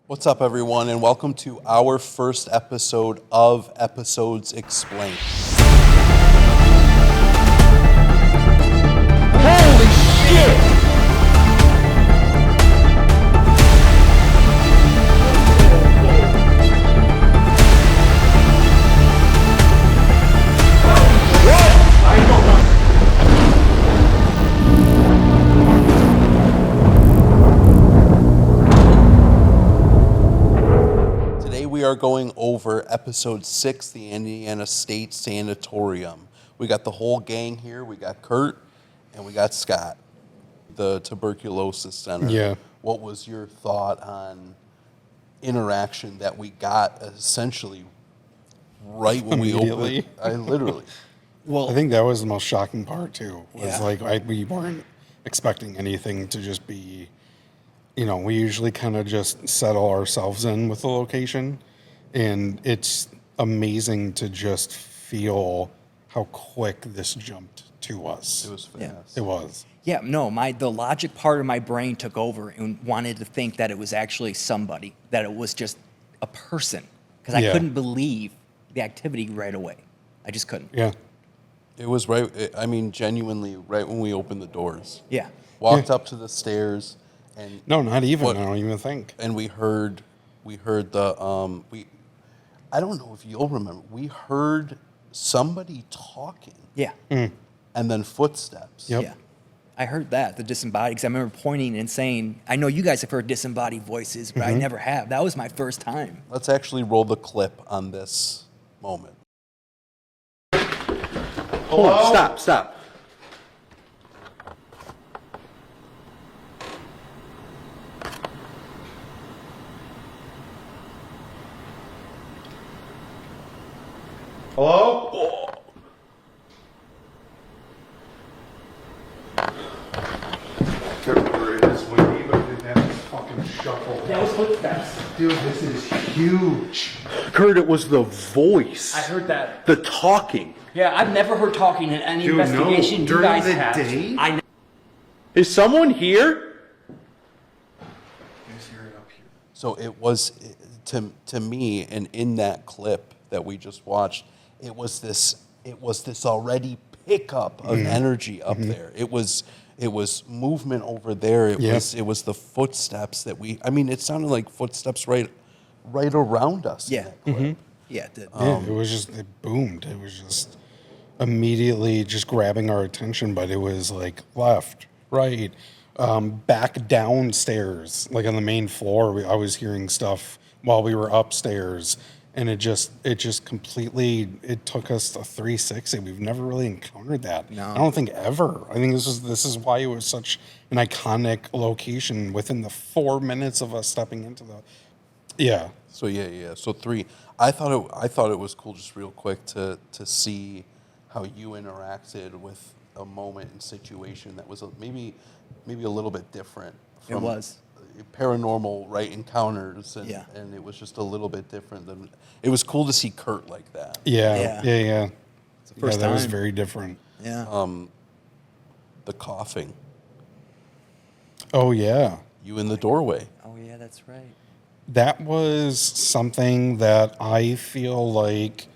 What's up, everyone, and welcome to our first episode of Episodes Explained. Holy shit! We are going over episode 6, the Indiana State Sanatorium. We got the whole gang here. We got Kurt and we got Scott, the tuberculosis center. Yeah. What was your thought on interaction that we got essentially right when we opened? Literally. Well, I think that was the most shocking part too. Was Yeah. we weren't expecting anything to just be, we usually kind of just settle ourselves in with the location. And it's amazing to just feel how quick this jumped to us. It was fast. It was. Yeah, no, the logic part of my brain took over and wanted to think that it was actually somebody, that it was just a person, because I couldn't believe the activity right away. I just couldn't. Yeah. It was genuinely right when we opened the doors. Yeah. Walked up to the stairs and No, not even. I don't even think. and we heard the I don't know if you'll remember, we heard somebody talking Yeah. and then footsteps. Yep. Yeah. I heard that, the disembodied, because I remember pointing and saying, I know you guys have heard disembodied voices, but I never have. That was my first time. Let's actually roll the clip on this moment. Hold on, stop. Hello? Oh. It is windy, but it didn't have to fucking shuffle. That was footsteps. Dude, this is huge. Kurt, it was the voice. I heard that. The talking. Yeah, I've never heard talking in any investigation you during guys the have. day? Is someone here? So it was to me, and in that clip that we just watched, it was this already pickup of energy up there. It was movement over there. It was the footsteps that it sounded like footsteps right around us. Yeah. In that clip. Yeah, it did. It was just, it boomed. It was just immediately just grabbing our attention, but it was like left, right, back downstairs, like on the main floor. I was hearing stuff while we were upstairs, and it just completely, it took us a 360. We've never really encountered that. No. I don't think ever. I think this is why it was such an iconic location within the 4 minutes of us stepping into the, yeah. So yeah. So 3. I thought it was cool, just real quick, to see how you interacted with a moment and situation that was maybe a little bit different from It was. paranormal encounters, and it was just a little bit different than. It was cool to see Kurt like that. Yeah. It's the first That was time. very different. Yeah. The coughing, Oh yeah. you in the doorway. Oh, yeah, that's right. That was something that I feel like,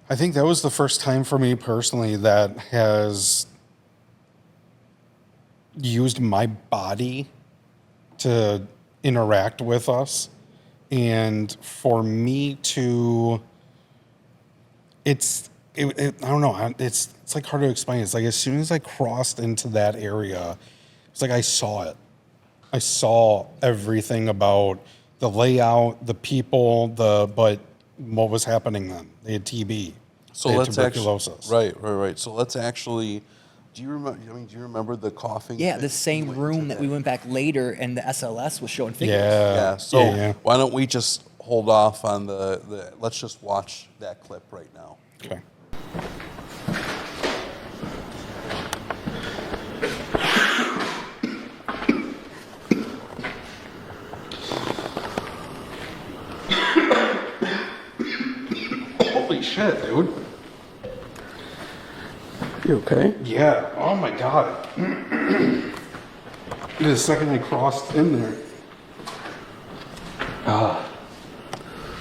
I think that was the first time for me personally that has used my body to interact with us. And for me to, I don't know, it's like hard to explain. It's like as soon as I crossed into that area, it's like I saw it. I saw everything about the layout, the people, but what was happening then? They had TB. So they had let's tuberculosis. right. So let's actually. Do you remember the coughing? Yeah, thing the same went room to that we went back later, and the SLS was showing figures. Yeah. So Yeah. why don't we just hold off on the? Let's just watch that clip right now. Okay. Holy shit, dude. You okay? Yeah. Oh my God. The second I crossed in there. That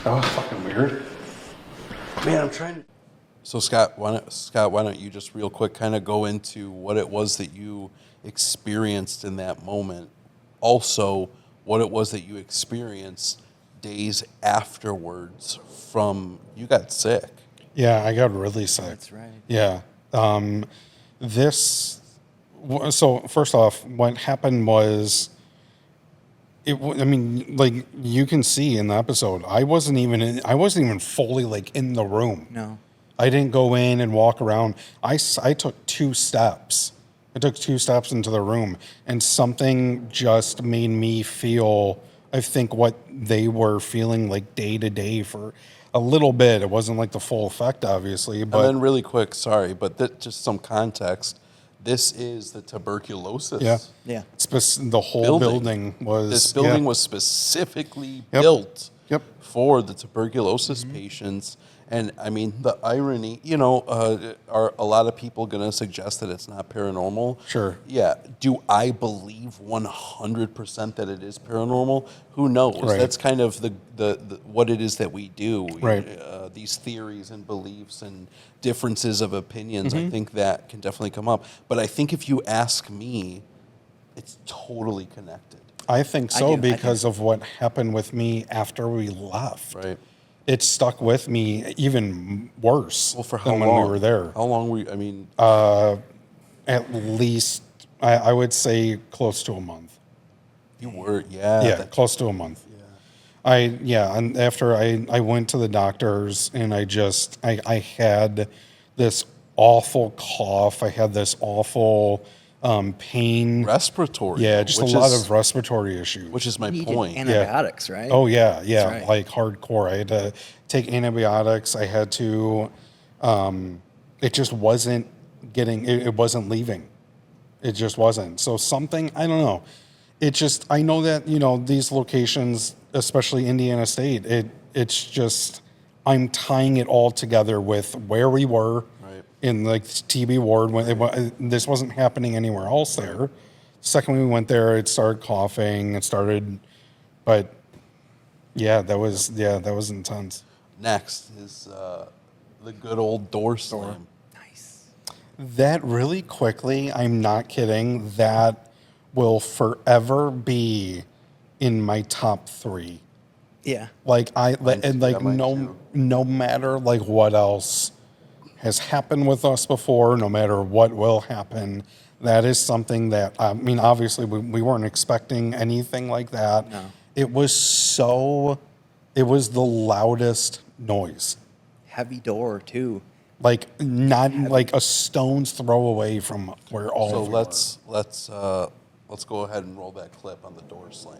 was fucking weird. Man, I'm trying to. So Scott, why don't you just real quick kind of go into what it was that you experienced in that moment? Also, what it was that you experienced days afterwards from you got sick. Yeah, I got really sick. That's right. Yeah. So first off, what happened was, I mean, like you can see in the episode, I wasn't even fully like in the room. No. I didn't go in and walk around. I took 2 steps. I took 2 steps into the room, and something just made me feel, I think, what they were feeling like day to day for a little bit. It wasn't like the full effect, obviously. But And then really quick, sorry, but just some context. This is the tuberculosis. yeah, Yeah. the whole building was. This building yeah. was specifically Yep. built Yep. for the tuberculosis patients. And I mean, the irony, are a lot of people going to suggest that it's not paranormal? Sure. Yeah. Do I believe 100% that it is paranormal? Who knows? Right. That's kind of the what it is that we do. Right. These theories and beliefs and differences of opinions, Mm-hmm. I think that can definitely come up. But I think if you ask me, it's totally connected. I think I so do. because of what happened with me after we left. Right. It stuck with me even worse Well, for how than long? when we were there. How long were you, I mean, At least, I would say close to a month. you were, yeah. Yeah, close to a month. And after I went to the doctors and I had this awful cough. I had this awful pain. Respiratory. Yeah, just a which lot is- of respiratory issues. Which is my You needed point. antibiotics, right? Oh yeah, yeah, right. like hardcore. I had to take antibiotics. I had to. It just wasn't getting. It wasn't leaving. It just wasn't. So something, I don't know. It just, I know that these locations, especially Indiana State. It's just, I'm tying it all together with where we were Right. in like TB ward when this wasn't happening anywhere else there. Second we went there, it started coughing. It started, but yeah, that was intense. Next is the good old door slam. Nice. That really quickly, I'm not kidding, that will forever be in my top 3. Yeah. Like and like mine no too. no matter like what else has happened with us before, no matter what will happen, that is something that I mean, obviously we weren't expecting anything like that. No. It was the loudest noise. Heavy door too. Like not like a stone's throw away from where all So of you let's go ahead and roll that clip on the door slam.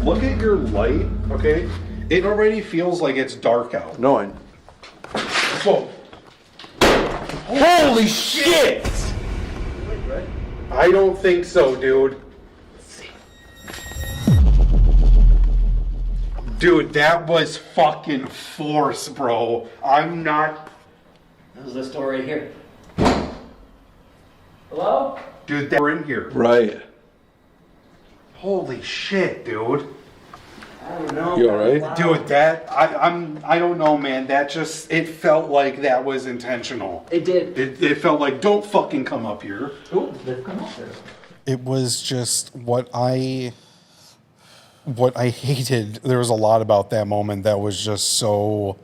Look at your light, okay? It already feels like it's dark out. No, Whoa. Holy shit! I don't think so, dude. Dude, that was fucking force, bro. I'm not. This is this door right here. Hello? Dude, we're in here. right. Holy shit, dude. I don't know. You all right? Dude, I don't know, man. It felt like that was intentional. It did. It felt like, don't fucking come up here. Ooh, they've come up there. It was just what I hated. There was a lot about that moment that was just so,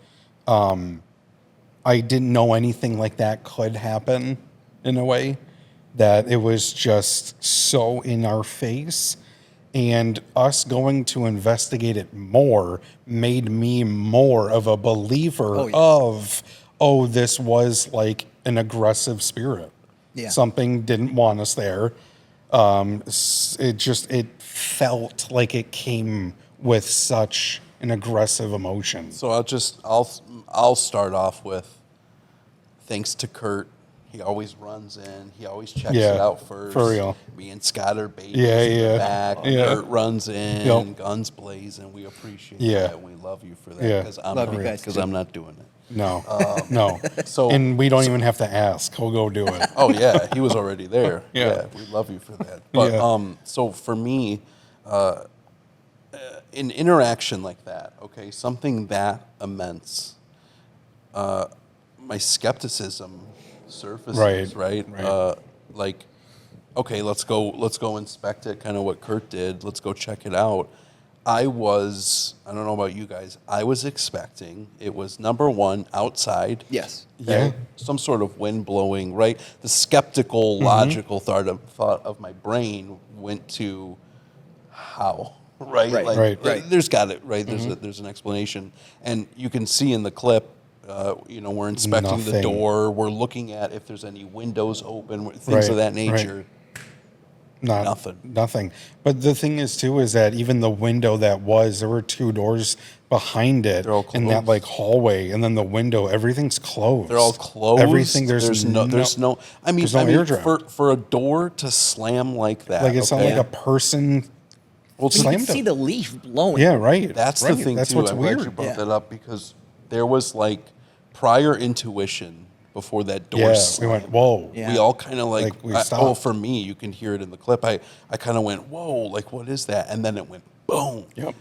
I didn't know anything like that could happen in a way, that it was just so in our face. And us going to investigate it more made me more of a believer this was like an aggressive spirit. Yeah. Something didn't want us there. It felt like it came with such an aggressive emotion. So I'll start off with thanks to Kurt. He always runs in. He always checks Yeah, it out first. for real. Me and Scott are babies Yeah, in yeah, the back. yeah. Kurt runs in, Yep. guns blazing. We appreciate Yeah. that. And we love you for that. Yeah. Because I'm, Love you guys, because too. I'm not doing it. No, no. So And we don't even have to ask. He'll go do it. oh yeah, he was already there. Yeah. We love you for that. But Yeah. so for me, an interaction like that, okay, something that immense, my skepticism surfaces, right? Like, okay, let's go inspect it, kind of what Kurt did. Let's go check it out. I don't know about you guys, I was expecting it was number one, outside. Yes. Yeah. Some sort of wind blowing, right? The skeptical, logical thought of my brain went to how, right? Right. Like, Right. there's got it, right? There's an explanation. And you can see in the clip, we're inspecting the Nothing. door. We're looking at if there's any windows open, things of that nature. Nothing. But the thing is too is that even the window there were 2 doors behind it They're all in that closed. like hallway, and then the window, everything's closed. They're all closed. Everything there's no. I mean, there's no air drop. for a door to slam like that. Like it's not okay? like a person. Well, You can slammed see him. the leaf blowing. Yeah, right. That's right. the thing That's too. what's I'm glad you weird. brought Yeah. that up because there was like prior intuition before that door Yeah, we slammed. went, whoa. Yeah. We all kind of like, Like, we stopped. for me, you can hear it in the clip. I kind of went, whoa, like what is that? And then it went boom. Yep.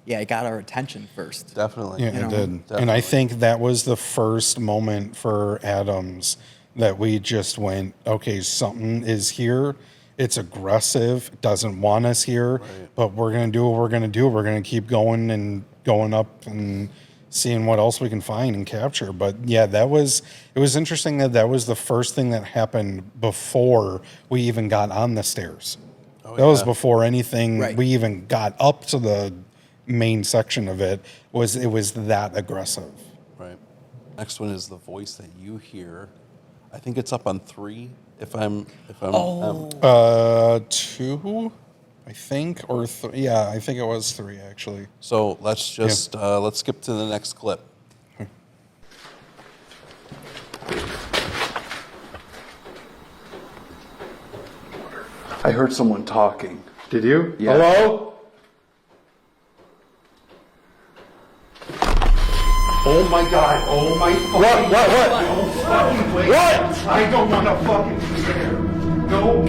Yeah, it got our attention first. Definitely. Yeah, You it know, did. And definitely. I think that was the first moment for Adams that we just went, okay, something is here. It's aggressive, doesn't want us here, but we're going to do what we're going to do. We're going to keep going and going up and seeing what else we can find and capture. But yeah, it was interesting that was the first thing that happened before we even got on the stairs. That was before anything Right. we even got up to the main section of it was that aggressive. Right. Next one is the voice that you hear. I think it's up on 3. If I'm 2, I think, or yeah, I think it was 3 actually. so let's just let's skip to the next clip. I heard someone talking. Did you? Yeah. Hello? Oh my god. Oh my fucking What? What? I don't want to fucking be there. No.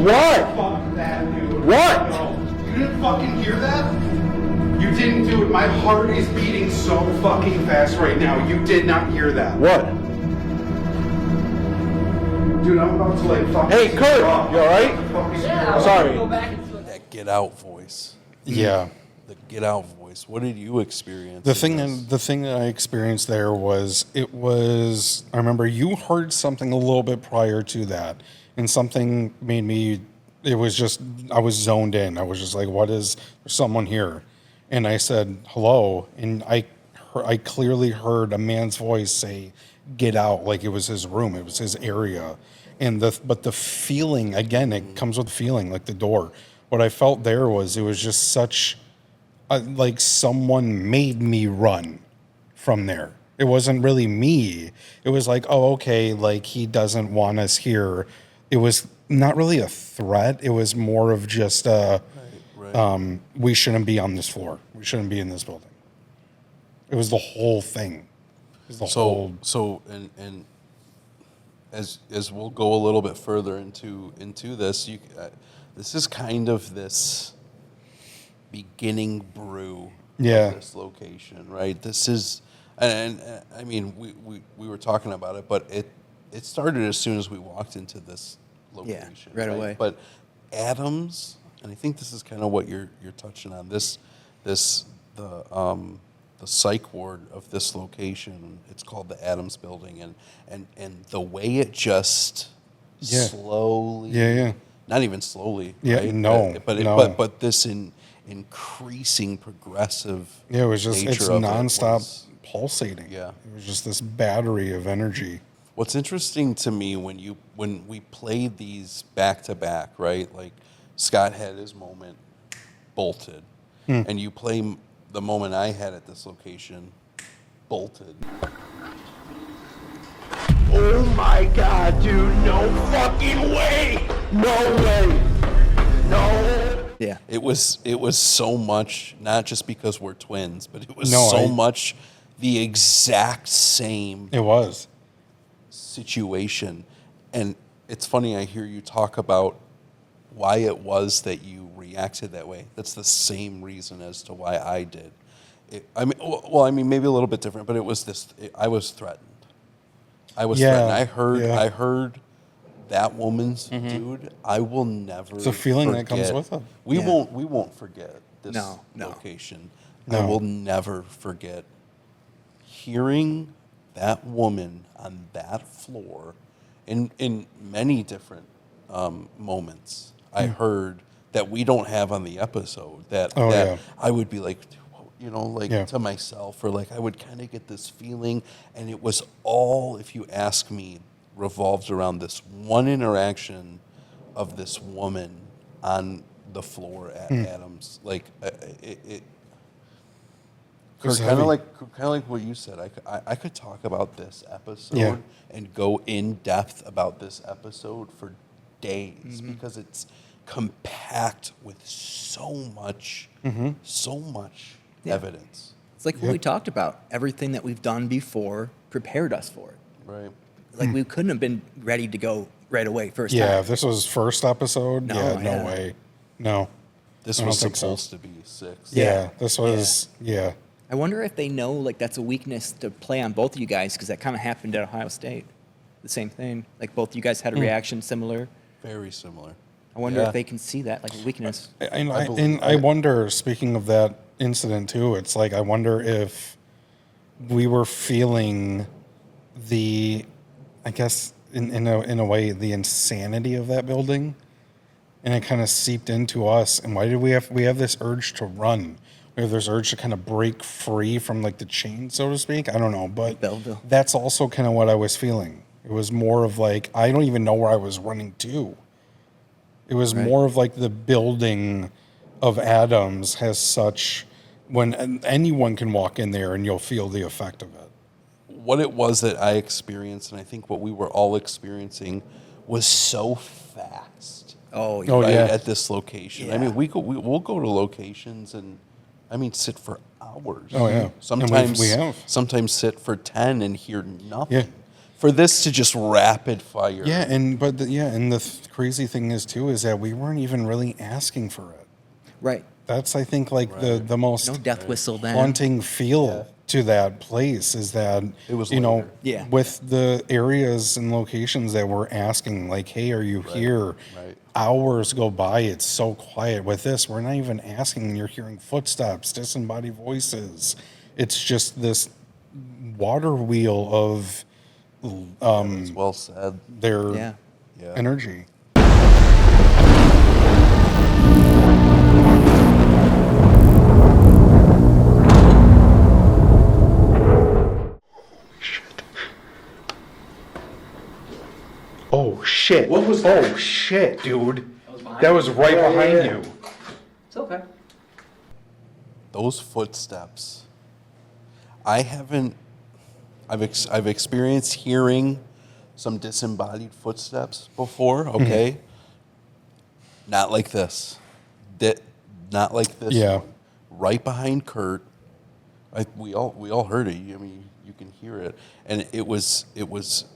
What? Fuck that, dude. What? No. You didn't fucking hear that? You didn't do it. My heart is beating so fucking fast right now. You did not hear that. What? Dude, I'm about to like fucking. Hey, Kurt, you all right? Yeah, Sorry. Go back and see what That get out voice. Yeah. The get out voice. What did you experience? The in this? thing that I experienced there was I remember you heard something a little bit prior to that, and something made me. It was just I was zoned in. I was just like, "What is there's someone here?" And I said hello, and I clearly heard a man's voice say, "Get out!" Like it was his room, it was his area, but the feeling again, it comes with feeling like the door. What I felt there was it was just such. Like someone made me run from there. It wasn't really me. It was like, oh, okay, like he doesn't want us here. It was not really a threat. It was more of just, we shouldn't be on this floor. We shouldn't be in this building. It was the whole thing. It was the whole. And as we'll go a little bit further into this, this is kind of this beginning brew Yeah. of this location, right? This is, and I mean, we were talking about it, but it started as soon as we walked into this location, right away. But Adams, and I think this is kind of what you're touching on. The psych ward of this location. It's called the Adams Building, and the way it just Yeah. slowly, Yeah. not even slowly, Yeah, right? no, but no. but this increasing progressive. Yeah, it was just, nature it's of it nonstop was- pulsating. Yeah. It was just this battery of energy. What's interesting to me when we played these back to back, right? Like Scott had his moment, bolted, and you play the moment I had at this location, bolted. Oh my god, dude. No fucking way. No way. No. Yeah. It was so much, not just because we're twins, but it was No, so I- much the exact same It was. situation. And it's funny, I hear you talk about why it was that you reacted that way. That's the same reason as to why I did. I mean, maybe a little bit different, but it was this. I was threatened. I was threatened. I heard that woman's dude. I will never. It's a feeling forget. that comes with it. We Yeah. won't forget this No. location. No. I will never forget hearing that woman on that floor in many different moments. I heard that we don't have on the episode that I would be like, to myself, or like I would kind of get this feeling, and it was all, if you ask me, revolved around this one interaction of this woman on the floor at Adams. Like it was kind of heavy. like what you said. I could talk about this episode and go in depth about this episode for days because it's compact with so much evidence. It's like what we talked about. Everything that we've done before prepared us for it. Right. Like we couldn't have been ready to go right away first Yeah, time. if this was first episode, No, no way. No. This I was don't think so. supposed to be 6. Yeah, this was, I wonder if they know like that's a weakness to play on both of you guys because that kind of happened at Ohio State. The same thing. Like both of you guys had a reaction similar. Very similar. I wonder Yeah. if they can see that like a weakness. I wonder, speaking of that incident too, it's like I wonder if we were feeling the, I guess in a way, the insanity of that building, and it kind of seeped into us. And why did we have this urge to run? We have this urge to kind of break free from like the chain, so to speak. I don't know, but Belleville. that's also kind of what I was feeling. It was more of like I don't even know where I was running to. It was more of like the building of Adams has such, when anyone can walk in there and you'll feel the effect of it. What it was that I experienced, and I think what we were all experiencing, was so fast. Oh, Oh, right, yeah. at this location. I Yeah. mean, we'll go to locations and, I mean, sit for hours. Oh, yeah. And Sometimes we have. Sometimes sit for 10 and hear nothing. Yeah. For this to just rapid fire. Yeah, and the crazy thing is too is that we weren't even really asking for it. right. That's I think like the most No death whistle then. haunting feel to that place is that It was you know later. Yeah. with the areas and locations that we're asking like, hey, are you here? right. Hours go by, it's so quiet. With this, we're not even asking, and you're hearing footsteps, disembodied voices. It's just this water wheel of It's well said. their Yeah. Yeah. energy. Oh shit. What was Oh that? shit, dude. was behind That you? was right Yeah, behind yeah. you. It's okay. Those footsteps. I've experienced hearing some disembodied footsteps before, okay? Not like this. Not like this. Yeah. one. Right behind Kurt. We all heard it. I mean, you can hear it. And it was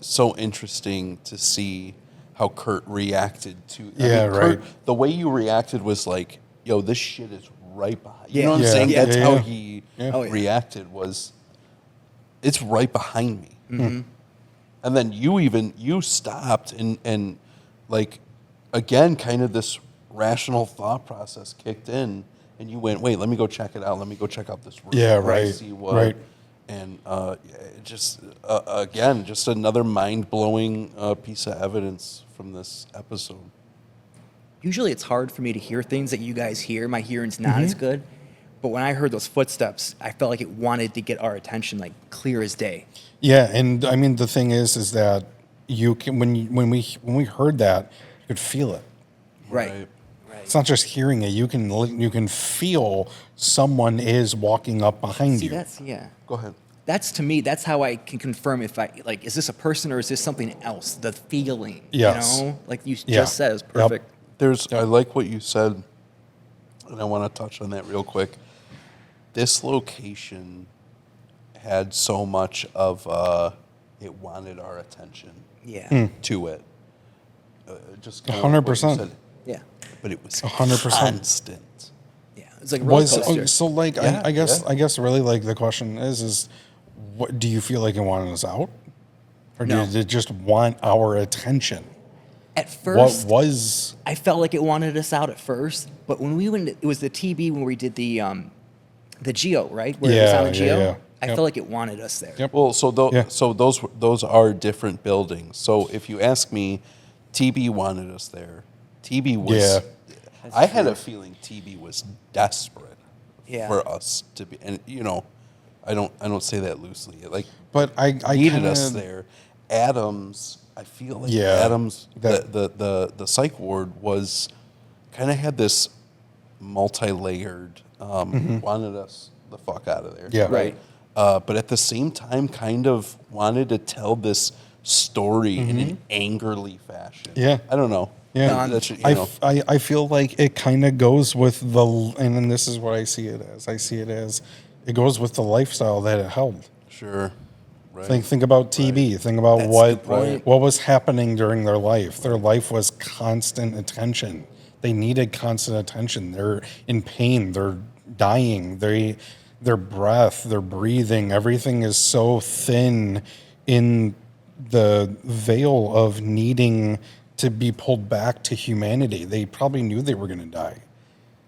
so interesting to see how Kurt reacted to Yeah, Kurt, right. the way you reacted was like, yo, this shit is right behind. You Yeah. know what I'm Yeah. saying? Yeah, That's yeah, how yeah. he Yeah. Oh, yeah. reacted was, it's right behind me. Mm-hmm. And then you stopped and like, again, kind of this rational thought process kicked in and you went, wait, let me go check it out. Let me go check out this room. Yeah, Let me right, See what, right. And it just, again, just another mind-blowing piece of evidence from this episode. Usually it's hard for me to hear things that you guys hear. My hearing's not as good. But when I heard those footsteps, I felt like it wanted to get our attention like clear as day. Yeah, and I mean the thing is that you can when we heard that, you could feel it. Right. It's not just hearing it; you can feel someone is walking up behind See, you. that's, yeah. Go ahead. That's to me, that's how I can confirm if I, like, is this a person or is this something else? The feeling, Yes. you know? Like you Yeah. just said, is Yep. perfect. I like what you said, and I want to touch on that real quick. This location had so much of it wanted our attention Yeah. to it. Just kind of 100%. what you said. Yeah. but it was 100%. constant. Yeah. It's like a roller Was coaster. so like Yeah, I guess yeah. I guess really like the question is what do you feel like it wanted us out, or No. did it just want our attention? At What first, was I felt like it wanted us out at first, but when we went, it was the TB when we did the Geo, right? Where it was Yeah, on the yeah, Geo. yeah. I Yep. felt like it wanted us there. Yep. Well, Yeah. so those are different buildings. So if you ask me, TB wanted us there. TB was. Yeah. I had a feeling TB was desperate Yeah. for us to be, and I don't say that loosely. Like, But I needed kinda, us there. Adams, I feel like Yeah, Adams, that- the psych ward was kind of had this multi-layered, wanted us the fuck out of there. Mm-hmm. Yeah. Right. But at the same time, kind of wanted to tell this story in an angrily fashion. Mm-hmm. Yeah. I don't know. Yeah, That should, I feel like it kind of goes with the, and then this is what I see it as. I see it as it goes with the lifestyle that it held. sure. Right. Think about TB. Think about That's a what good point. what was happening during their life. Their life was constant attention. They needed constant attention. They're in pain. They're dying. Their breath, their breathing, everything is so thin in the veil of needing to be pulled back to humanity. They probably knew they were going to die.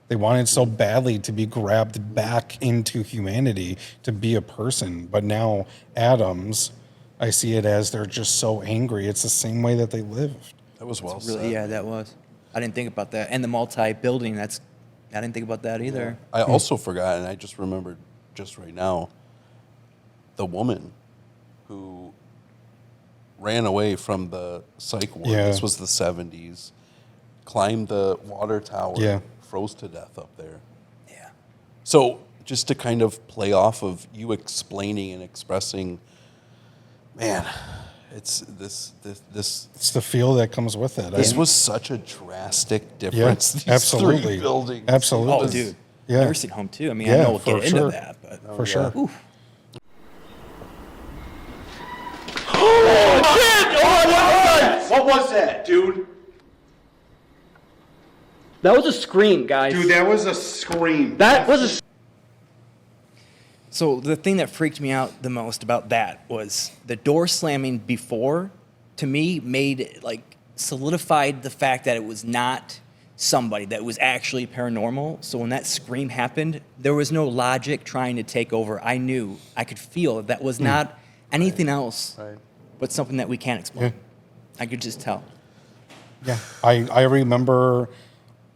They wanted so badly to be grabbed back into humanity, to be a person. But now, Adams, I see it as they're just so angry. It's the same way that they lived. That was well Really, said. yeah, that was. I didn't think about that. And the multi-building, I didn't think about that either. I also forgot, and I just remembered just right now, the woman who ran away from the psych ward. Yeah. This was the 70s. Climbed the water tower. Yeah. Froze to death up there. Yeah. So just to kind of play off of you explaining and expressing, man, it's this It's the feel that comes with it. this I- was such a drastic yeah, difference. These absolutely. 3 buildings. Absolutely. Oh, was- dude. yeah. Nursing home, too. I mean, Yeah, I know we'll for get sure. into that, but. For sure. Oof. What was that, dude? That was a scream, guys. Dude, that was a scream. That was a. So the thing that freaked me out the most about that was the door slamming before, to me, made it, like, solidified the fact that it was not somebody, that it was actually paranormal. So when that scream happened, there was no logic trying to take over. I knew, I could feel that was not anything else Right. but something that we can't explain. Yeah. I could just tell. Yeah, I remember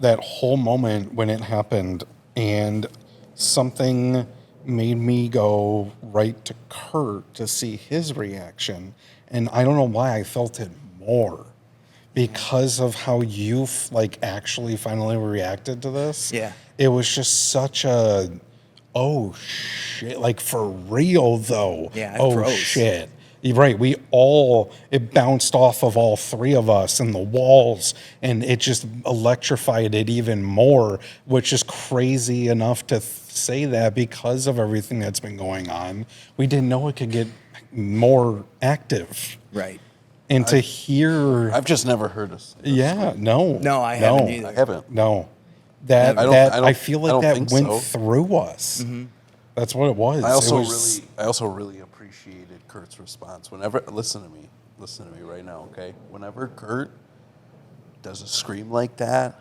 that whole moment when it happened, and something made me go right to Kurt to see his reaction, and I don't know why I felt it more because of how you like actually finally reacted to this. Yeah. It was just such a oh shit, like for real though. Yeah, I oh froze. shit. You're right. It bounced off of all 3 of us and the walls, and it just electrified it even more, which is crazy enough to say that because of everything that's been going on. We didn't know it could get more active. Right. And to hear, I've just never heard us. yeah, no. No, I haven't either. I haven't. No. That, I don't- I feel I like don't that think went so. through us. That's what it was. I also It was- really appreciated Kurt's response. Whenever listen to me right now, okay? Whenever Kurt does a scream like that,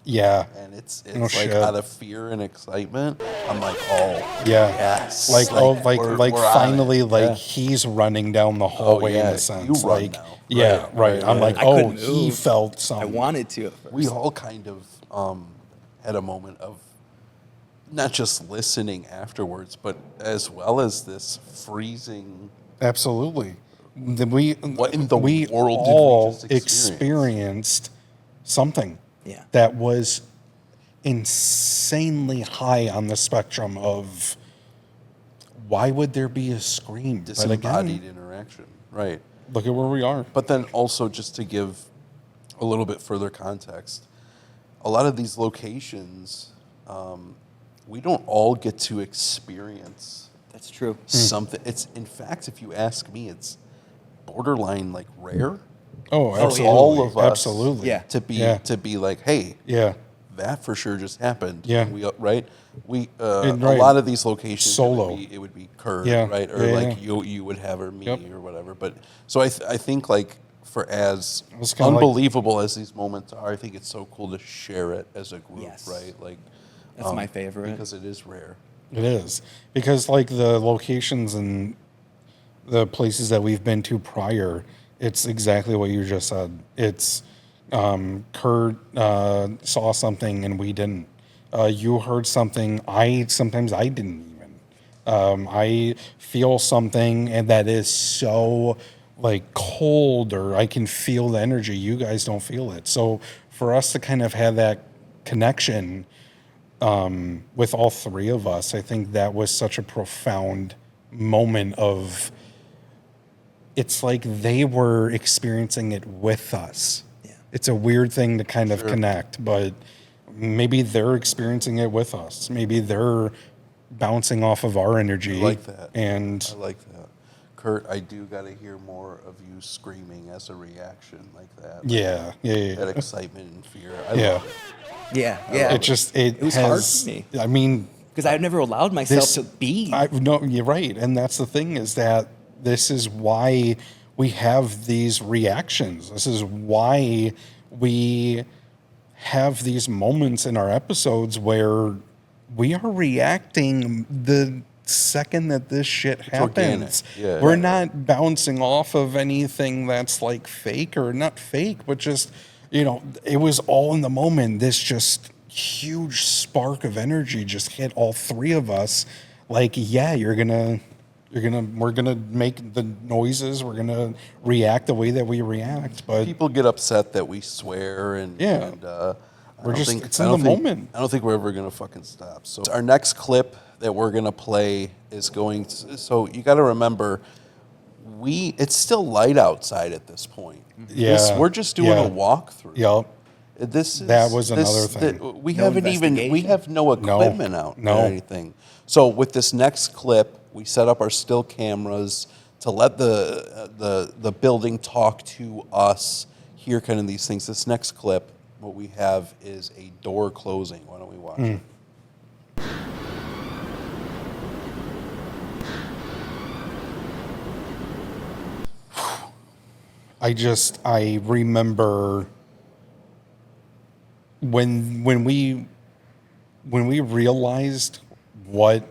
yeah. and it's No like shit. out of fear and excitement, I'm like, oh Yeah. yes, Like we're on finally it. like Yeah. he's running down the hallway yeah, in a you sense. run Like now. yeah, Right, right. right, I'm right. like, I oh, couldn't he move. felt I something. wanted to at first. we all kind of had a moment of not just listening afterwards, but as well as this freezing. Absolutely. We What in the we world did we all just experience? experienced something Yeah. that was insanely high on the spectrum of why would there be a scream? But Disembodied again, interaction, right? look at where we are. But then also, just to give a little bit further context, a lot of these locations, we don't all get to experience That's true. something. It's, in fact, if you ask me, it's borderline like rare. Oh, yeah. absolutely. all of us, Absolutely. Yeah. to be like, hey, Yeah. that for sure just happened. Yeah. We right. We And a right. lot of these locations Solo. it would be Kurt, Yeah. right, or Yeah, like yeah. you would have or me Yep. or whatever. But so I think like for as was kinda like- unbelievable as these moments are, I think it's so cool to share it as a group, Yes. right? Like That's my favorite. because it is rare. It is. Because, like, the locations and the places that we've been to prior, it's exactly what you just said. It's Kurt saw something and we didn't. You heard something sometimes I didn't even. I feel something and that is so like cold, or I can feel the energy. You guys don't feel it. So for us to kind of have that connection with all three of us, I think that was such a profound moment of, it's like they were experiencing it with us. Yeah. It's a weird thing to kind of connect, but maybe they're experiencing it with us. Maybe they're bouncing off of our energy. I like that. And I like that. Kurt, I do got to hear more of you screaming as a reaction like that. Like yeah, that yeah. excitement and fear. I Yeah. love it. Yeah. It was hard for me. I mean, Because I've never allowed myself this, to be. no, you're right. And that's the thing, is that this is why we have these reactions. This is why we have these moments in our episodes where we are reacting the second that this shit happens. organic. Yeah. We're not bouncing off of anything that's like fake, or not fake, but just, it was all in the moment. This just huge spark of energy just hit all three of us. Like, yeah, we're gonna make the noises, we're gonna react the way that we react, but People get upset that we swear and Yeah. and, We're I don't just- think- it's I in don't the think- moment. I don't think we're ever gonna fucking stop. So our next clip that we're gonna play is going. So you got to remember, it's still light outside at this point. Yeah. We're just doing Yeah. a walkthrough. yep. That was another thing. We No haven't even we investigation? have no equipment out No. or anything. So with this next clip, we set up our still cameras to let the building talk to us, hear kind of these things. This next clip, what we have is a door closing. Why don't we watch it? I remember when we realized what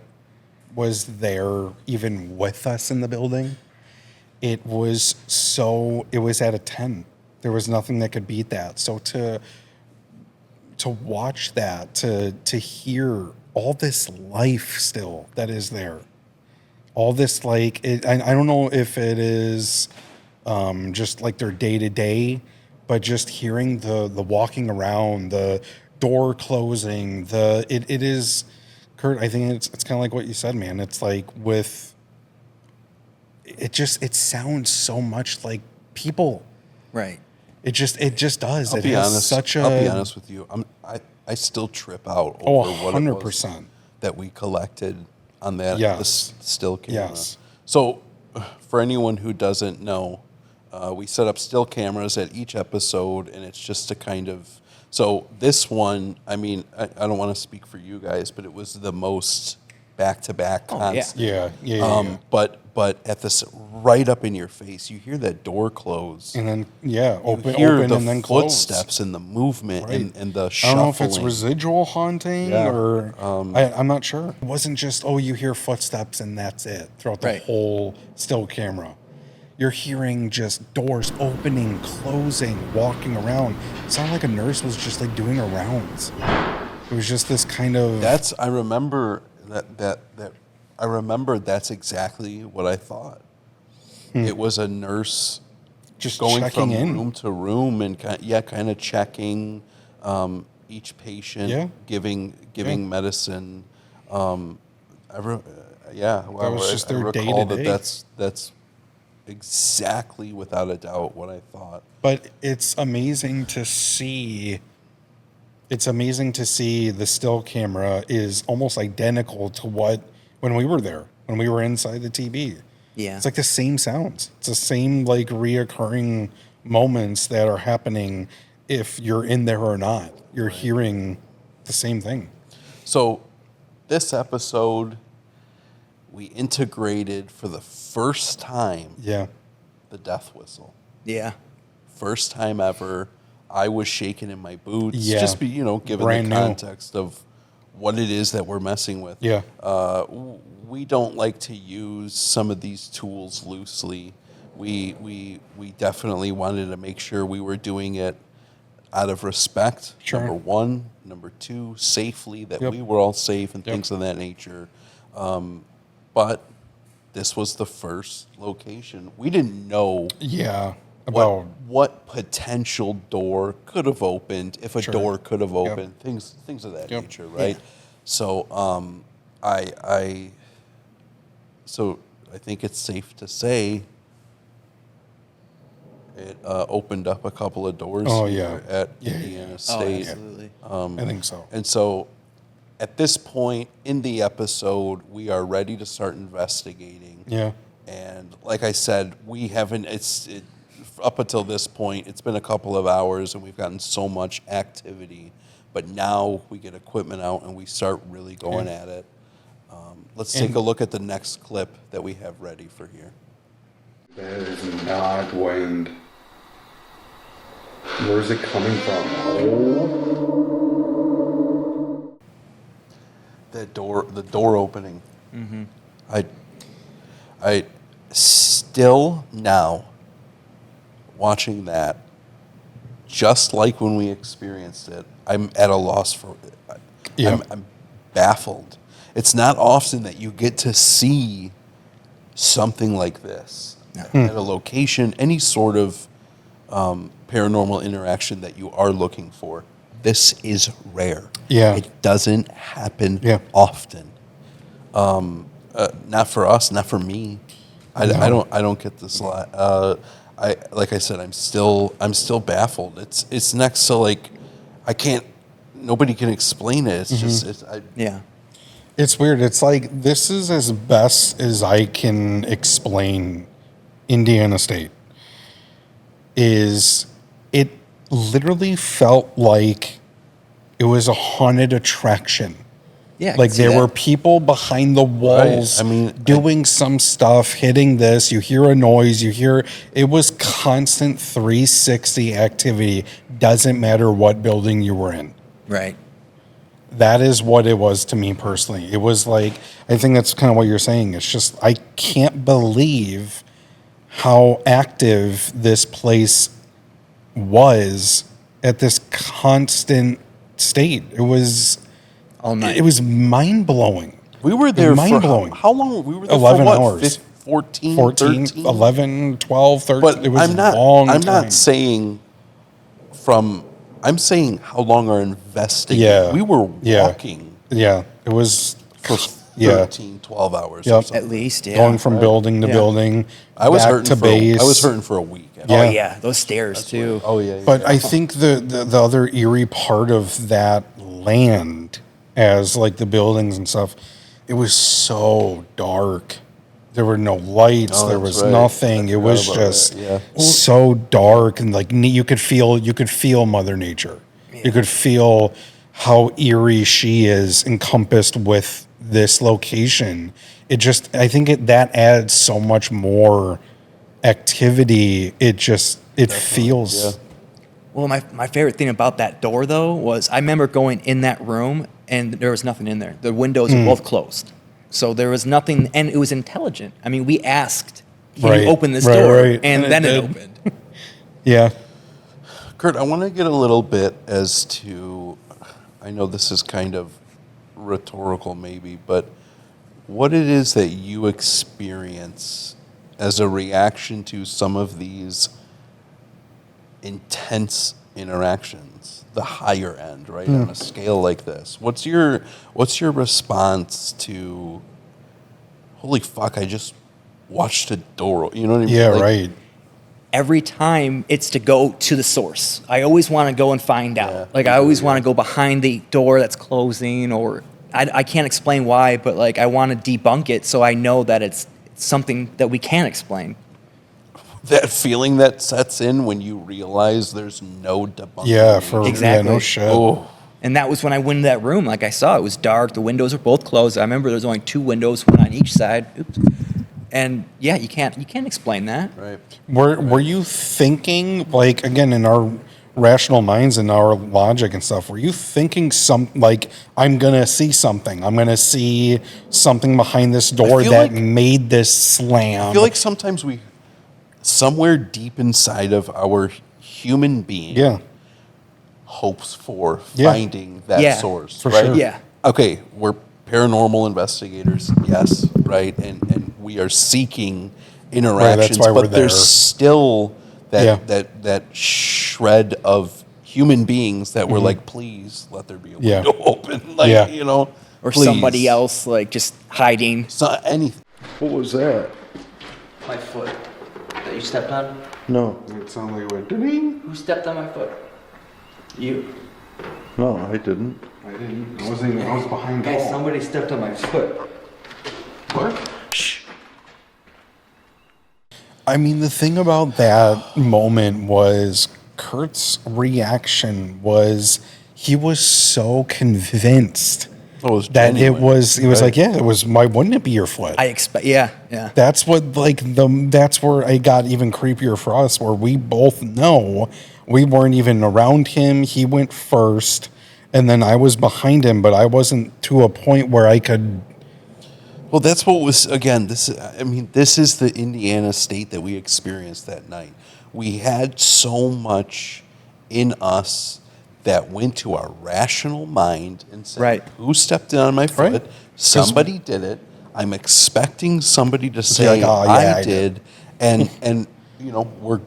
was there even with us in the building, it was at a 10. There was nothing that could beat that. So to watch that, to hear all this life still that is there, all this, like, I don't know if it is just like their day to day, but just hearing the walking around, the door closing, it is, Kurt, I think it's kind of like what you said, man. It's like it sounds so much like people. Right. It just does. I'll It be has honest. such I'll be a honest with you. I still trip out Oh, over what it was 100%. that we collected on that Yes. still camera. Yes. So, for anyone who doesn't know, we set up still cameras at each episode, and it's just to kind of. So this one, I mean, I don't want to speak for you guys, but it was the most back-to-back yeah. constant. Yeah. But at this right up in your face, you hear that door close. And then open you hear the and then close. footsteps and the movement Right. and the I shuffling. don't know if it's residual haunting Yeah. or I'm not sure. It wasn't just, you hear footsteps and that's it throughout the Right. whole still camera. You're hearing just doors opening, closing, walking around. It sounded like a nurse was just like doing her rounds. It was just this kind of I remember that I remember that's exactly what I thought. It was a nurse just going checking from in. room to room and kind of checking each patient, Yeah. giving medicine. Well, was just I their recall day-to-day. that's exactly, without a doubt, what I thought. But it's amazing to see. It's amazing to see the still camera is almost identical to when we were there, when we were inside the TV. Yeah. It's like the same sounds. It's the same like reoccurring moments that are happening if you're in there or not. You're hearing the same thing. So this episode, we integrated for the first time Yeah. the death whistle. Yeah. First time ever. I was shaking in my boots. Yeah. Just be, given Brand the new. context of what it is that we're messing with. Yeah. We don't like to use some of these tools loosely. We definitely wanted to make sure we were doing it out of respect. Sure. Number one, number two, safely, that Yep. we were all safe and Yep. things of that nature. But this was the first location. We didn't know Yeah. About what potential door could have opened, if a Sure. door could have Yep. opened, things of that Yep. nature, right? Yeah. So I think it's safe to say it opened up a couple of doors Oh, here yeah. at Yeah, yeah, Indiana yeah. Oh, State. absolutely. I think so. And so at this point in the episode, we are ready to start investigating. Yeah. And like I said, we haven't, up until this point, it's been a couple of hours and we've gotten so much activity. But now we get equipment out and we start really going at it. Let's take a look at the next clip that we have ready for here. That is not wind. Where's it coming from? Oh. The door opening. Mm-hmm. I still now watching that, just like when we experienced it, I'm at a loss for. Yeah. I'm baffled. It's not often that you get to see something like this at a location, any sort of paranormal interaction that you are looking for. This is rare. Yeah. It doesn't happen Yeah. often. Not for us, not for me. I don't get this lot. Like I said, I'm still baffled. It's next to like, nobody can explain it. It's just Yeah. It's weird. It's like this is as best as I can explain Indiana State. Is it literally felt like it was a haunted attraction. Yeah. I can Like see there that. were people behind the walls I mean, doing some stuff, hitting this, you hear a noise, it was constant 360 activity. Doesn't matter what building you were in. Right. That is what it was to me personally. It was like, I think that's kind of what you're saying. It's just, I can't believe how active this place was at this constant state. It was All night. It was mind blowing. we were there for mind-blowing. how long? We were there 11 for what? hours. 14, 14, 13? 11, 12, 13. But it was I'm not. a long I'm time. not saying I'm saying how long our investigation. Yeah. We were Yeah. walking Yeah, it was for Yeah. 13, 12 hours. Or Yep. something. At least, yeah. going from building to Yeah. building. I was back hurting to for. base. I was hurting for a week. Oh, Yeah. yeah. Those stairs, too. Oh yeah. But I think the other eerie part of that land, as like the buildings and stuff, it was so dark. There were no lights. Oh, there that's was right. nothing. I It was forgot about just that, yeah. so dark and like you could feel Mother Nature. You could feel how eerie she is encompassed with this location. I think that adds so much more activity. It feels. yeah. Well, my favorite thing about that door, though, was I remember going in that room and there was nothing in there. The windows were both closed. So there was nothing, and it was intelligent. I mean, we asked, can Right, you open this right, door? right. And And it then it did. opened. Yeah. Kurt, I want to get a little bit as to. I know this is kind of rhetorical, maybe, but what it is that you experience as a reaction to some of these intense interactions, the higher end, right, on a scale like this. What's your response to? Holy fuck! I just watched a door. You know what I mean? Yeah, Like, right. Every time it's to go to the source. I always want to go and find out. Yeah, Like, I always want to go behind the door that's closing, or I can't explain why, but like I want to debunk it so I know that it's something that we can explain. that feeling that sets in when you realize there's no debunking. Yeah, for Exactly. yeah, no shit. Oh, And that was when I went into that room. Like I saw, it was dark. The windows were both closed. I remember there was only 2 windows, one on each side. Oops. And yeah, you can't explain that. right. Were you thinking, like, again, in our rational minds and our logic and stuff, were you thinking like, I'm gonna see something, I'm gonna see something behind this door feel that like- made this slam? I feel like sometimes somewhere deep inside of our human being, yeah, hopes for Yeah. finding that Yeah, source. for right? sure. Yeah. Okay, we're paranormal investigators, yes, right, and we are seeking interactions, why we're but there's there. still Yeah. that shred of human beings that were like, please let there be a Mm-hmm. Yeah. window open, like Yeah. you know, Or please. somebody else like just hiding. So anything. What was that? My foot that you stepped on? No. It sounded like it went ding. Who stepped on my foot? You. No, I didn't. I didn't. I wasn't. I was behind. Guys, somebody stepped on my foot. What? I mean, the thing about that moment was Kurt's reaction was he was so convinced It was that genuine, it was. He was right? like, yeah, it was. Why wouldn't it be your foot? I expect. Yeah. That's what that's where it got even creepier for us, where we both know we weren't even around him. He went first, and then I was behind him, but I wasn't to a point where I could. Well, that's what was, again, this is the Indiana State that we experienced that night. We had so much in us that went to our rational mind and said, Right. who stepped on my foot? Right. Somebody did it. I'm expecting somebody to say, like, "Oh, yeah, I I did. And you know, we're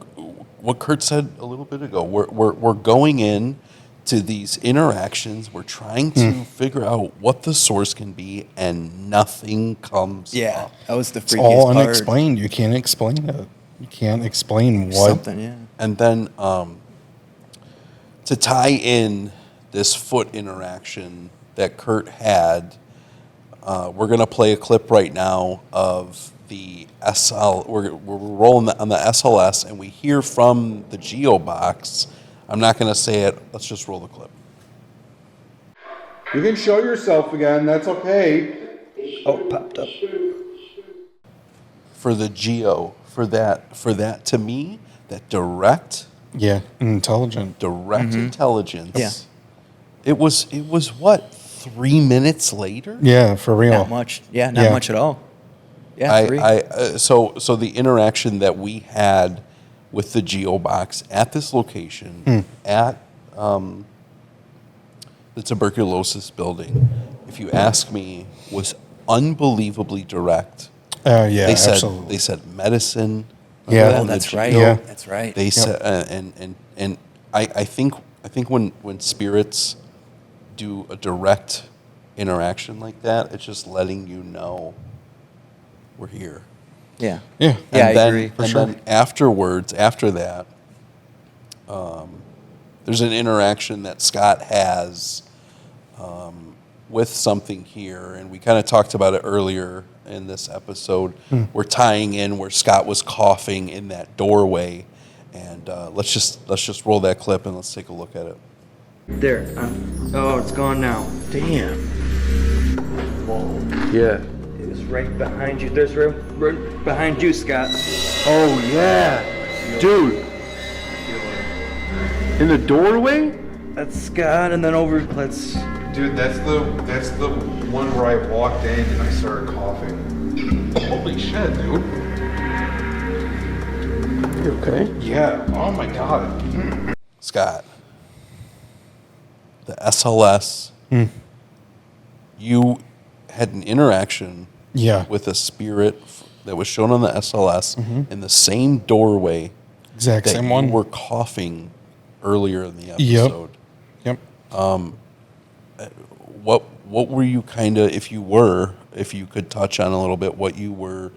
what Kurt said a little bit ago. We're going in to these interactions. We're trying to figure out what the source can be, and nothing comes Yeah. up. That was the It's freakiest all part. unexplained. You can't explain it. You can't explain what. Something. Yeah. And then to tie in this foot interaction that Kurt had, we're going to play a clip right now of the SL. We're rolling on the SLS, and we hear from the Geo box. I'm not going to say it. Let's just roll the clip. You can show yourself again. That's okay. Oh, it popped up. For the Geo, for that to me, that direct Yeah, intelligent. intelligence. Yeah. It was what, 3 minutes later? Yeah, for real. Not much. Yeah. Not Yeah. much at all. Yeah. 3. So the interaction that we had with the Geo box at this location at the tuberculosis building, if you ask me, was unbelievable direct. Yeah, They said absolutely. they said medicine. Yeah. Oh, on the that's right. Geo. Yeah. That's right. They said and I think when spirits do a direct interaction like that, it's just letting you know we're here. Yeah. Yeah. Yeah, I And then, agree. And then afterwards, after that, there's an interaction that Scott has with something here, and we kind of talked about it earlier in this episode. We're tying in where Scott was coughing in that doorway, and let's just roll that clip and let's take a look at it. There. Oh, it's gone now. Damn. Whoa. Yeah. It was right behind you. There's right behind you, Scott. Oh yeah, dude. In the doorway? That's Scott, and then over. Let's. Dude, that's the one where I walked in and I started coughing. Holy shit, dude. You okay? Yeah. Oh my god. Scott, the SLS, you had an interaction Yeah. with a spirit that was shown on the SLS in the same doorway Exact that same you one. were coughing earlier in the Yep. episode. Yep. What were you kind of, if you could touch on a little bit, what you were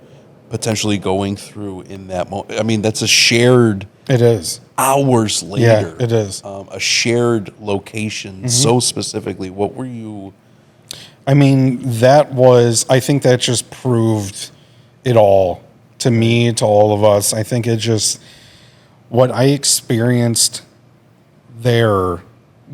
potentially going through in that moment? I mean, that's a shared It is. hours later. it is. A shared location so specifically. What were you? I mean, I think that just proved it all to me, to all of us. I think it just, what I experienced there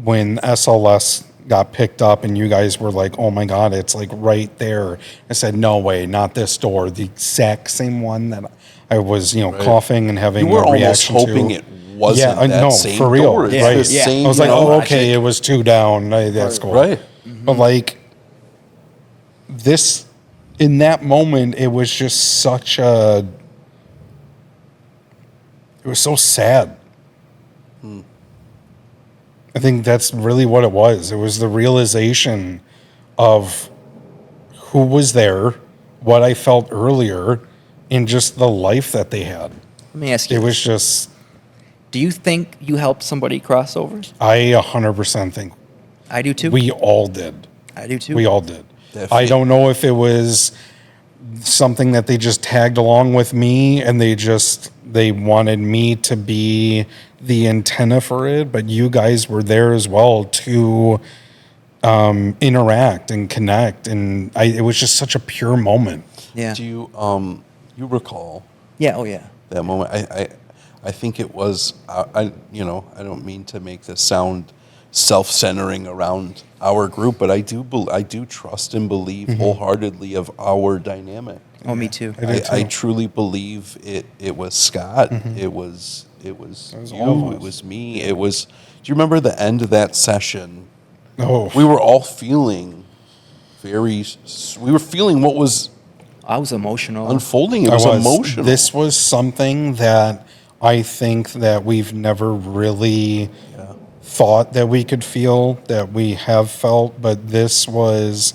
when SLS got picked up and you guys were like, oh my God, it's like right there. I said, no way, not this door. The exact same one that I was, coughing and having You were a almost reaction hoping to. it wasn't that no, same for real, door. It's right? the same, I was like, oh, okay, logic. it was 2 down. That's cool. Right. But like this, in that moment, it was just such a, it was so sad. I think that's really what it was. It was the realization of who was there, what I felt earlier, and just the life that they had. Let me ask you. It was this. just, Do you think you helped somebody cross over? I 100% think I do too. we all did. I do too. We all did. Definitely. I don't know if it was something that they just tagged along with me and they wanted me to be the antenna for it, but you guys were there as well to interact and connect, and it was just such a pure moment. Yeah. Do you recall Yeah. Oh yeah. that moment? I think it was I don't mean to make this sound self-centering around our group, but I do trust and believe wholeheartedly of our dynamic. Oh, me too. I truly believe it was Scott. It was you. all of It us. was me. It was. Do you remember the end of that session? Oh, We were all feeling we were feeling what was I was emotional. unfolding. It was emotional. This was something that I think that we've never really thought that we could feel, that we have felt, but this was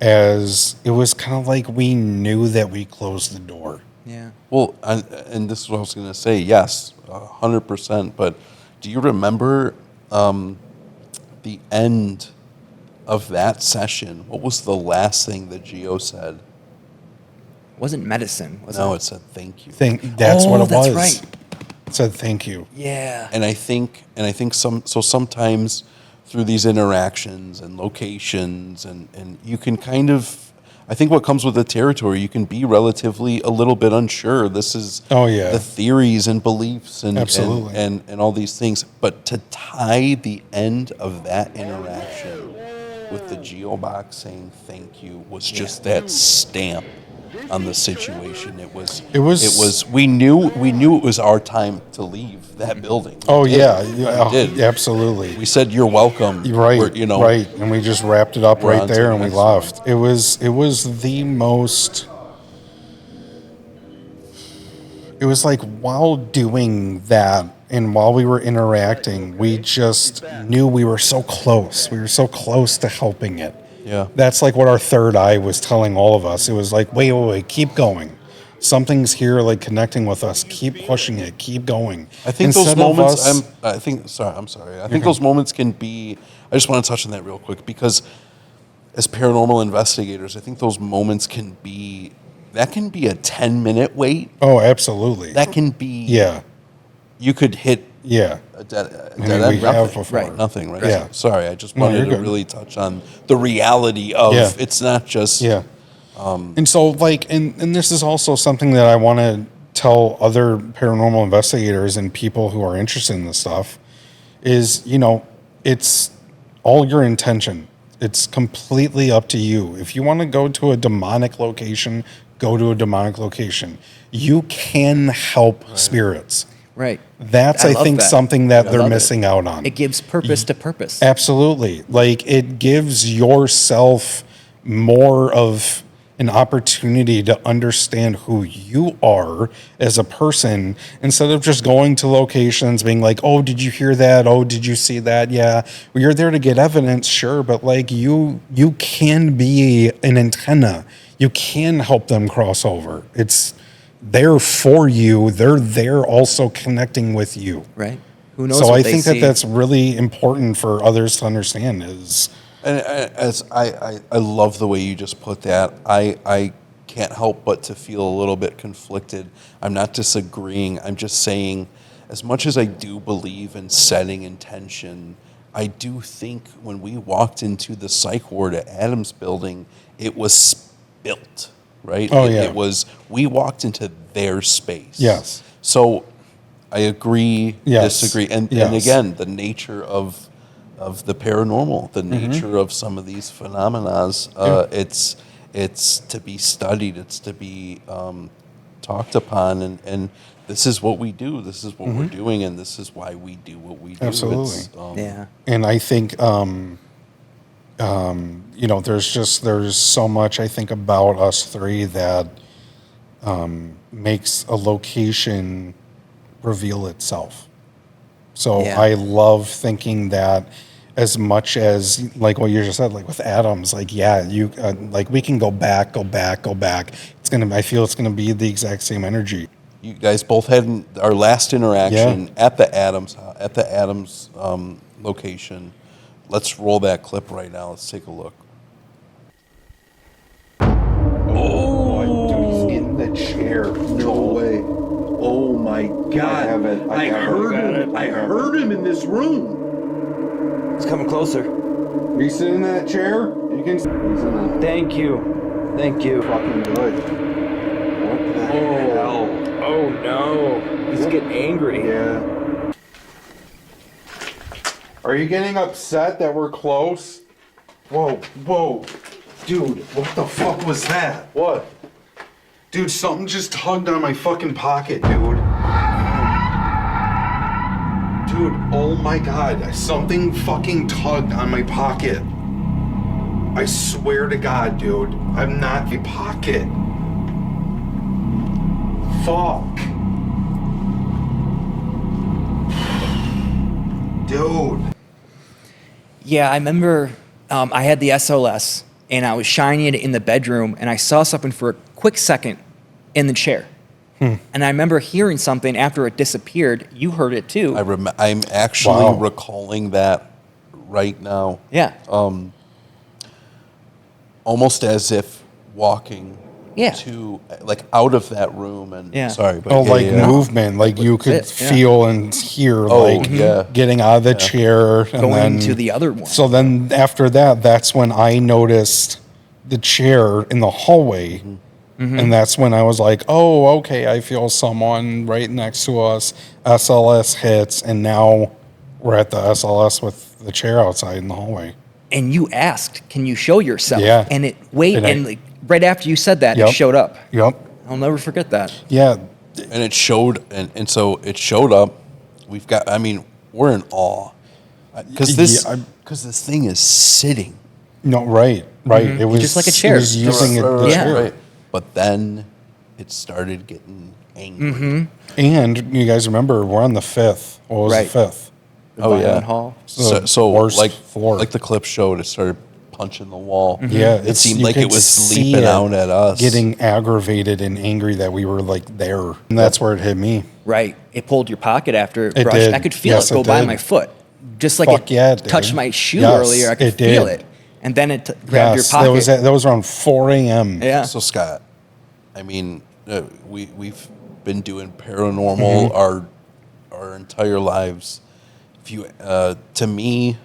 it was kind of like we knew that we closed the door. Yeah. Well, and this is what I was going to say. Yes, 100%. But do you remember the end of that session? What was the last thing that Gio said? It wasn't medicine, was No, it? it said thank you. That's what it that's was. right. It said thank you. Yeah. And I think sometimes through these interactions and locations and you can kind of, I think what comes with the territory, you can be relatively a little bit unsure. This is the theories and beliefs and Absolutely. and all these things. But to tie the end of that interaction with the geobox saying thank you was just that stamp on the situation. It was we knew it was our time to leave that building. We did. Absolutely. We said you're welcome. Right, We're, right, and we just wrapped it up we're right on to there the and we next one. left. It was the most. It was like while doing that and while we were interacting, we just knew we were so close. We were so close to helping it. Yeah. That's like what our third eye was telling all of us. It was like, wait, keep going. Something's here, like connecting with us. Keep pushing it. Keep going. I think Instead those of moments. us- I'm sorry. I think those moments can be. I just want to touch on that real quick because, as paranormal investigators, I think those moments can be. That can be a 10-minute wait. Oh, absolutely. That can be. Yeah. You could hit Yeah. a dead I mean, end. we have Nothing. before. Right. Nothing. Right. Yeah. Sorry. I just No, wanted you're to good. really touch on the reality of Yeah. it's not just. Yeah. And so, like, and this is also something that I want to tell other paranormal investigators and people who are interested in this stuff is, it's all your intention. It's completely up to you. If you want to go to a demonic location, go to a demonic location. You can help spirits. Right. That's, I I love think, that. something that I they're love it. missing out on. It gives purpose to purpose. Absolutely. Like it gives yourself more of an opportunity to understand who you are as a person instead of just going to locations being like, oh, did you hear that? Oh, did you see that? Yeah. Well, you're there to get evidence, sure, but like you can be an antenna. You can help them cross over. It's there for you. They're there also connecting with you. Right. Who knows? So what I they think see. that's really important for others to understand is And as I love the way you just put that. I can't help but to feel a little bit conflicted. I'm not disagreeing. I'm just saying, as much as I do believe in setting intention, I do think when we walked into the psych ward at Adams Building, it was built. right? Oh, yeah. It was, we walked into their space. Yes. So I agree, Yes. disagree. And Yes. again, the nature of the paranormal, the Mm-hmm. nature of some of these phenomena, it's to be studied, it's to be talked upon, and this is what we do. This is what we're doing, and this is why we do what we do. Mm-hmm. Absolutely. Yeah. And I think, there's so much I think about us three that makes a location reveal itself. So Yeah. I love thinking that as much as like what you just said, like with Adams, like, yeah, you like we can go back. I feel it's gonna be the exact same energy. You guys both had our last interaction at the Adams location. Let's roll that clip right now. Let's take a look. Oh, dude, he's in the chair. No way. Oh my God! I heard him in this room. He's coming closer. He's sitting in that chair. You can. He's in a Thank you. Thank you. fucking good. What the hell? Oh no. He's getting angry. Yeah. Are you getting upset that we're close? Whoa. Dude, what the fuck was that? What? Dude, something just tugged on my fucking pocket, dude. Dude, oh my God. Something fucking tugged on my pocket. I swear to God, dude. I'm not a pocket. Fuck. Dude. Yeah, I remember I had the SLS and I was shining it in the bedroom and I saw something for a quick second in the chair. And I remember hearing something after it disappeared. You heard it too. I'm actually Wow. recalling that right now. Yeah. Almost as if walking Yeah. to like out of that room and Yeah. sorry, but Oh, yeah, like yeah. movement, like you could it, yeah. feel and hear, Oh, like yeah. getting out of the chair, and Going then to the other one. So then after that, that's when I noticed the chair in the hallway, and that's when I was like, "Oh, okay, I feel someone right next to us." SLS hits, and now we're at the SLS with the chair outside in the hallway. And you asked, "Can you show yourself?" Yeah. And it And like right after you said that, Yep. it showed up. Yep. I'll never forget that. Yeah. And it showed, and so it showed up. We've got, I mean, we're in awe because Yeah, this thing is sitting. No. Right. It was Just like a chair. It was using it, the Right, chair. right. But then it started getting angry. And you guys remember we're on the 5th. What was Right. the 5th? Oh yeah. Violent Hall. So worst like floor. like the clip showed, it started punching the wall. Yeah, it seemed you like it could was see leaping it out at us. getting aggravated and angry that we were like there, and that's where it hit me. Right. It pulled your pocket after it It brushed. did. I could feel Yes, it go it by did. my foot. Just like Fuck yeah, it touched did. my shoe Yes, earlier. I could it feel did. it. And then it grabbed your Yes, pocket. that was around 4 a.m. Yeah. So Scott, I mean, we've been doing paranormal our entire lives. If you to me,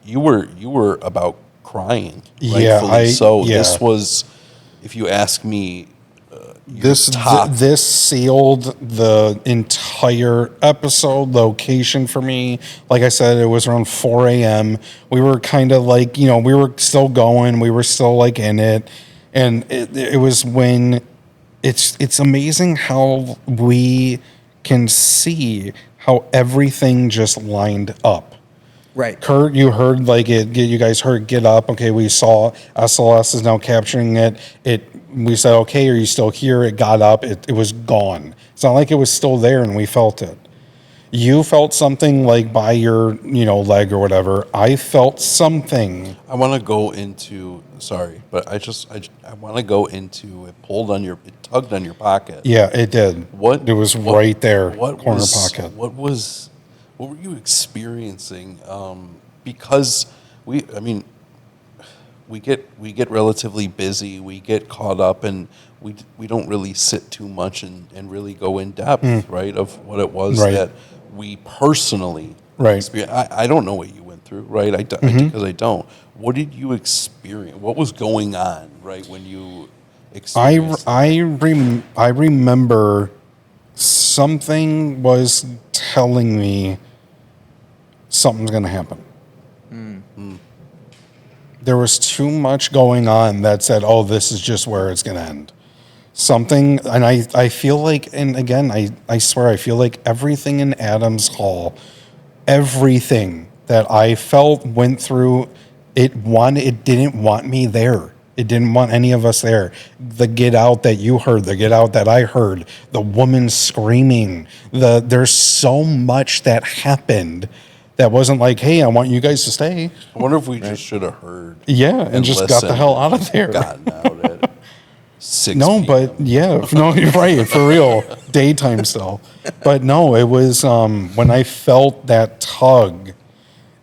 you were about crying. Yeah, rightfully so. yeah. This was, if you ask me, This top. this sealed the entire episode location for me. Like I said, it was around 4 a.m. We were kind of like, we were still going. We were still like in it. And it was when it's amazing how we can see how everything just lined up. Right. Kurt, you heard like it. You guys heard "Get Up." Okay, we saw SLS is now capturing it. We said, "Okay, are you still here?" It got up. It was gone. It's not like it was still there, and we felt it. You felt something like by your leg or whatever. I felt something. I want to go into. Sorry, but I want to go into. It tugged on your pocket. Yeah, it did. What It was what- right there, What corner was, pocket. What were you experiencing? Because we get relatively busy. We get caught up, and we don't really sit too much and really go in depth, right? Of what it was Right. that we personally Right. experienced. I don't know what you went through, right? Because I don't. What did you experience? What was going on, right? When you experienced. I remember something was telling me something's going to happen. There was too much going on that said, oh, this is just where it's going to end. Something, and I feel like, and again, I swear, I feel like everything in Adams Hall, everything that I felt went through, it didn't want me there. It didn't want any of us there. The get out that you heard, the get out that I heard, the woman screaming, there's so much that happened that wasn't like, hey, I want you guys to stay. I wonder if we just should have heard. Yeah, and just got the listened hell out of there. Gotten out at 6 No, p.m. but yeah, no, you're right, for real. Daytime still. But no, it was when I felt that tug,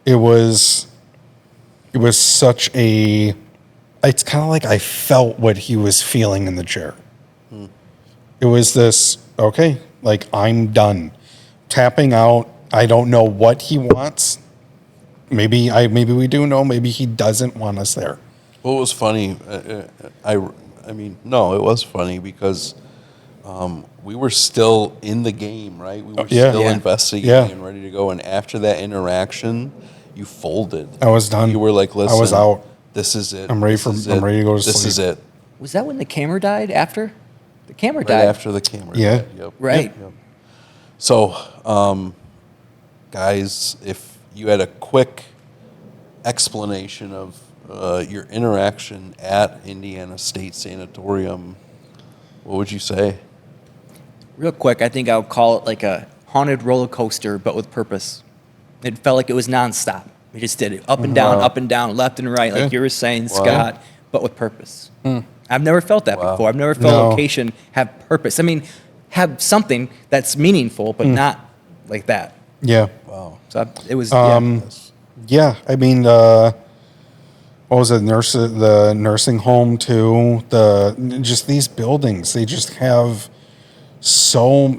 it was such a, it's kind of like I felt what he was feeling in the chair. It was this, okay, like I'm done. Tapping out. I don't know what he wants. Maybe we do know. Maybe he doesn't want us there. Well, it was funny. I mean, no, it was funny because we were still in the game, right? We were still investigating and ready to go. And after that interaction, you folded. I was done. You were like, "Listen, I was out. This is it. I'm ready to go to This sleep." is it." Was that when the camera died? After the camera Right died. after the camera. Yeah. died, Yep. Right. Yep. So, guys, if you had a quick explanation of your interaction at Indiana State Sanatorium, what would you say? Real quick, I think I would call it like a haunted roller coaster, but with purpose. It felt like it was nonstop. We just did it up and down, left and right, like you were saying, Scott, but with purpose. I've never felt that before. I've never felt a location have purpose. I mean, have something that's meaningful, but not like that. Yeah. Wow. So it was. Yeah, I mean, what was it? The nursing home too. Just these buildings. They just have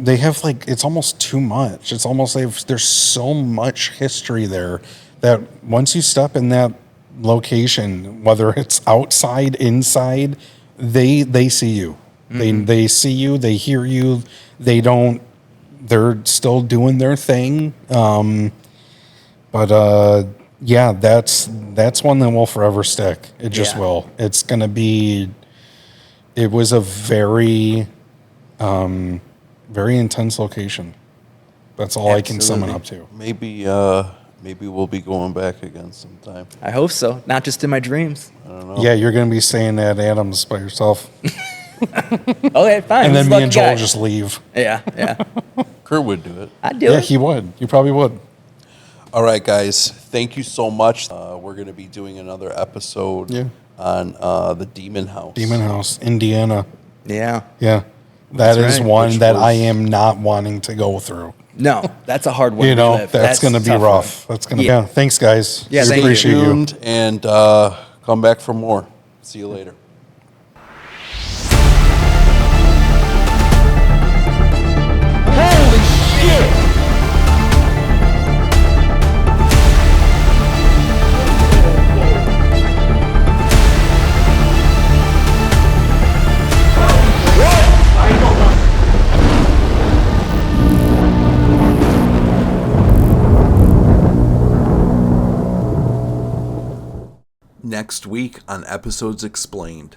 they have like, it's almost too much. It's almost like there's so much history there that once you step in that location, whether it's outside, inside, they see you. They see you. They hear you. They're still doing their thing. But yeah, that's one that will forever stick. It just will. It's gonna be. It was a very, very intense location. That's all I can sum it up to. Maybe we'll be going back again sometime. I hope so. Not just in my dreams. I don't know. Yeah, you're gonna be staying at Adams by yourself, Okay, fine. and then This me lucky and Joel guy. just leave. Yeah. Kurt would do it. I'd do Yeah, it. he would. You probably would. All right, guys. Thank you so much. We're going to be doing another episode on the Demon House. Demon House, Indiana. Yeah. Yeah, that is right. one Which that I was- am not wanting to go through. No, that's a hard one. You to know, live. that's going to a be tough rough. one. That's going to Yeah. be. Thanks, guys. Yeah, We thank you. appreciate you. Tuned and come back for more. See you later. Next week on Episodes Explained.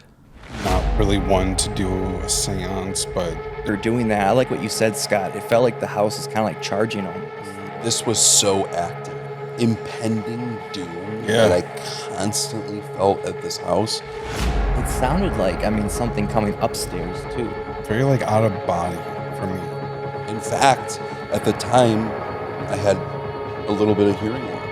Not really one to do a seance, but They're doing that. I like what you said, Scott. It felt like the house is kind of like charging on. This was so active. Impending doom Yeah. that I constantly felt at this house. It sounded like, something coming upstairs too. very like out of body for me. In fact, at the time, I had a little bit of hearing loss.